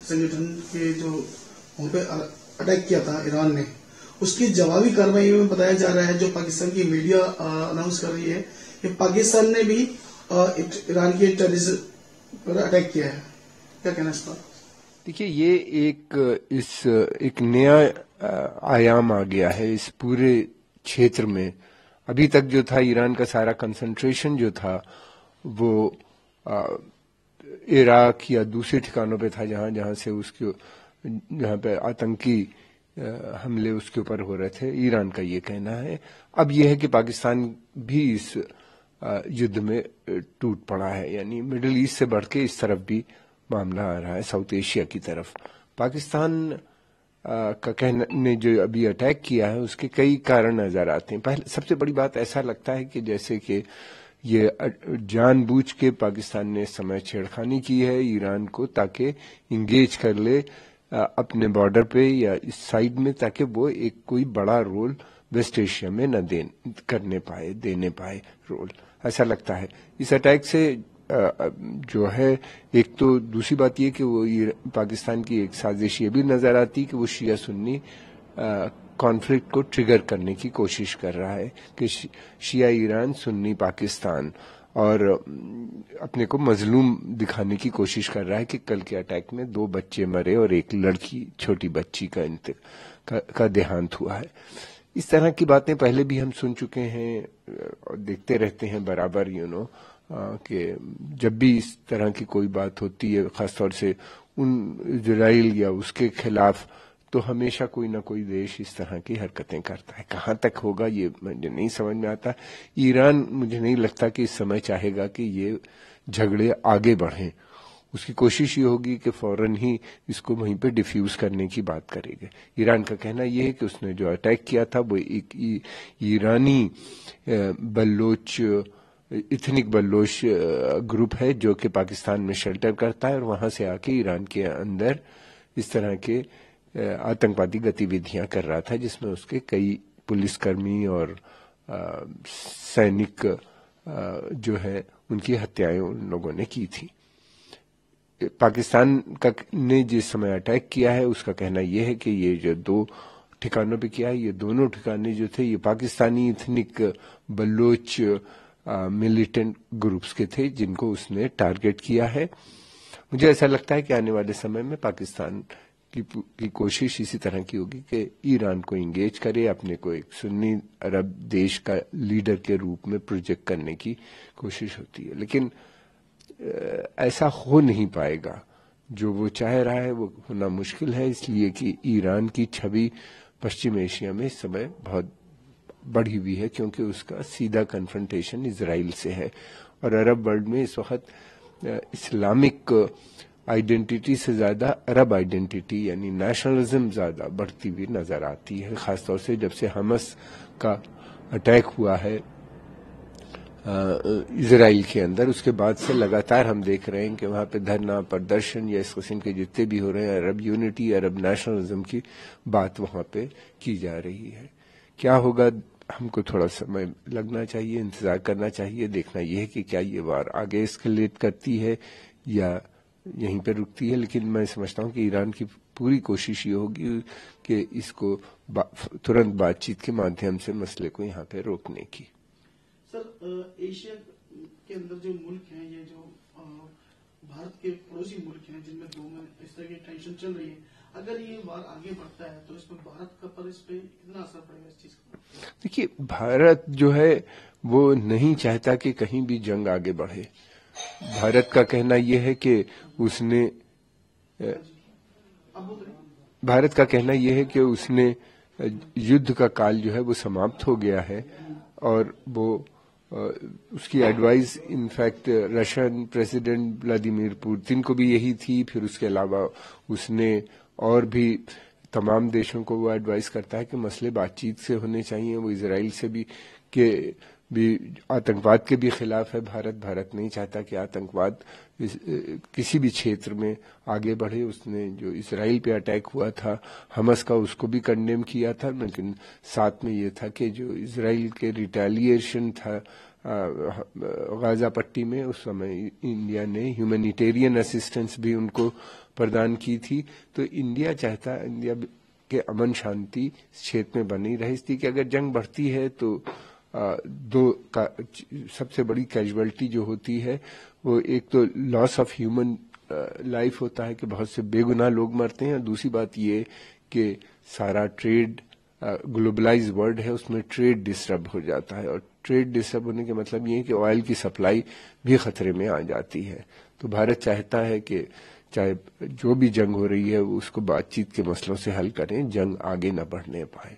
संगठन के जो वहां पे अटैक किया था ईरान ने, उसकी जवाबी कार्रवाई में बताया जा रहा है, जो पाकिस्तान की मीडिया अनाउंस कर रही है कि पाकिस्तान ने भी ईरान के टेररिस्ट पर अटैक किया है। क्या कहना है इस पर? देखिए, ये एक नया आयाम आ गया है इस पूरे क्षेत्र में। अभी तक जो था ईरान का सारा कंसंट्रेशन जो था वो इराक या दूसरे ठिकानों पे था, जहां पे आतंकी हमले उसके ऊपर हो रहे थे, ईरान का ये कहना है। अब यह है कि पाकिस्तान भी इस युद्ध में टूट पड़ा है, यानी मिडिल ईस्ट से बढ़ के इस तरफ भी मामला आ रहा है, साउथ एशिया की तरफ। पाकिस्तान का कहना ने जो अभी अटैक किया है उसके कई कारण नजर आते हैं। पहले सबसे बड़ी बात ऐसा लगता है कि जैसे कि ये जानबूझ के पाकिस्तान ने समय छेड़खानी की है ईरान को, ताकि इंगेज कर ले अपने बॉर्डर पे या इस साइड में, ताकि वो एक कोई बड़ा रोल वेस्ट एशिया में न देने पाए रोल, ऐसा लगता है। इस अटैक से जो है, एक तो दूसरी बात ये कि वो पाकिस्तान की एक साजिश ये भी नजर आती कि वो शिया सुन्नी कॉन्फ्लिक्ट को ट्रिगर करने की कोशिश कर रहा है कि शिया ईरान, सुन्नी पाकिस्तान, और अपने को मजलूम दिखाने की कोशिश कर रहा है कि कल के अटैक में 2 बच्चे मरे और एक लड़की, छोटी बच्ची का देहांत हुआ है। इस तरह की बातें पहले भी हम सुन चुके हैं और देखते रहते हैं बराबर, कि जब भी इस तरह की कोई बात होती है, खासतौर से इजराइल या उसके खिलाफ, तो हमेशा कोई ना कोई देश इस तरह की हरकतें करता है। कहाँ तक होगा ये मुझे नहीं समझ में आता। ईरान, मुझे नहीं लगता कि इस समय चाहेगा कि ये झगड़े आगे बढ़ें। उसकी कोशिश ये होगी कि फौरन ही इसको वहीं पे डिफ्यूज करने की बात करेगा। ईरान का कहना यह है कि उसने जो अटैक किया था वो एक ईरानी इथनिक बल्लोच ग्रुप है जो कि पाकिस्तान में शेल्टर करता है और वहां से आके ईरान के अंदर इस तरह के आतंकवादी गतिविधियां कर रहा था, जिसमें उसके कई पुलिसकर्मी और सैनिक जो है उनकी हत्याएं उन लोगों ने की थी। पाकिस्तान ने जिस समय अटैक किया है उसका कहना यह है कि ये जो 2 ठिकानों पे किया है, ये दोनों ठिकाने जो थे ये पाकिस्तानी इथनिक बल्लोच मिलिटेंट ग्रुप्स के थे जिनको उसने टारगेट किया है। मुझे ऐसा लगता है कि आने वाले समय में पाकिस्तान की कोशिश इसी तरह की होगी कि ईरान को इंगेज करे, अपने को एक सुन्नी अरब देश का लीडर के रूप में प्रोजेक्ट करने की कोशिश होती है, लेकिन ऐसा हो नहीं पाएगा। जो वो चाह रहा है वो होना मुश्किल है, इसलिए कि ईरान की छवि पश्चिम एशिया में इस समय बहुत बढ़ी हुई है, क्योंकि उसका सीधा कन्फ्रंटेशन इजराइल से है और अरब वर्ल्ड में इस वक्त इस्लामिक आइडेंटिटी से ज्यादा अरब आइडेंटिटी यानी नेशनलिज्म ज्यादा बढ़ती हुई नजर आती है। खासतौर से जब से हमस का अटैक हुआ है इजराइल के अंदर, उसके बाद से लगातार हम देख रहे हैं कि वहां पे धरना, प्रदर्शन या इस किस्म के जितने भी हो रहे हैं, अरब यूनिटी, अरब नेशनलिज्म की बात वहां पे की जा रही है। क्या होगा, हमको थोड़ा समय लगना चाहिए, इंतजार करना चाहिए, देखना यह है कि क्या ये वार आगे एस्केलेट करती है या यहीं पे रुकती है। लेकिन मैं समझता हूं कि ईरान की पूरी कोशिश ये होगी कि इसको तुरंत बातचीत के माध्यम से मसले को यहाँ पे रोकने की। सर, एशिया के अंदर जो मुल्क हैं, ये जो भारत के पड़ोसी मुल्क हैं, जिनमें 2 में इस तरह की टेंशन चल रही है, अगर ये वार आगे बढ़ता है तो इसमें भारत का पर इस पे कितना असर पड़ेगा इस चीज का? देखिए, भारत जो है वो नहीं चाहता कि कहीं भी जंग आगे बढ़े। भारत का कहना यह है कि उसने युद्ध का काल जो है वो समाप्त हो गया है और वो उसकी advice in fact Russian president Vladimir Putin को भी यही थी। फिर उसके अलावा उसने और भी तमाम देशों को वो एडवाइस करता है कि मसले बातचीत से होने चाहिए। वो इजराइल से भी कि भी आतंकवाद के भी खिलाफ है भारत नहीं चाहता कि आतंकवाद किसी भी क्षेत्र में आगे बढ़े। उसने जो इसराइल पे अटैक हुआ था हमास का, उसको भी कंडेम किया था, लेकिन साथ में ये था कि जो इसराइल के रिटेलिएशन था गाजा पट्टी में, उस समय इंडिया ने ह्यूमैनिटेरियन असिस्टेंस भी उनको प्रदान की थी। तो इंडिया चाहता है इंडिया के अमन शांति क्षेत्र में बनी रहे, इसलिए कि अगर जंग बढ़ती है तो सबसे बड़ी कैजुअलिटी जो होती है वो एक तो लॉस ऑफ ह्यूमन लाइफ होता है कि बहुत से बेगुनाह लोग मरते हैं, और दूसरी बात ये कि सारा ट्रेड ग्लोबलाइज वर्ल्ड है, उसमें ट्रेड डिस्टर्ब हो जाता है, और ट्रेड डिस्टर्ब होने के मतलब ये है कि ऑयल की सप्लाई भी खतरे में आ जाती है। तो भारत चाहता है कि चाहे जो भी जंग हो रही है उसको बातचीत के मसलों से हल करें, जंग आगे न बढ़ने पाए।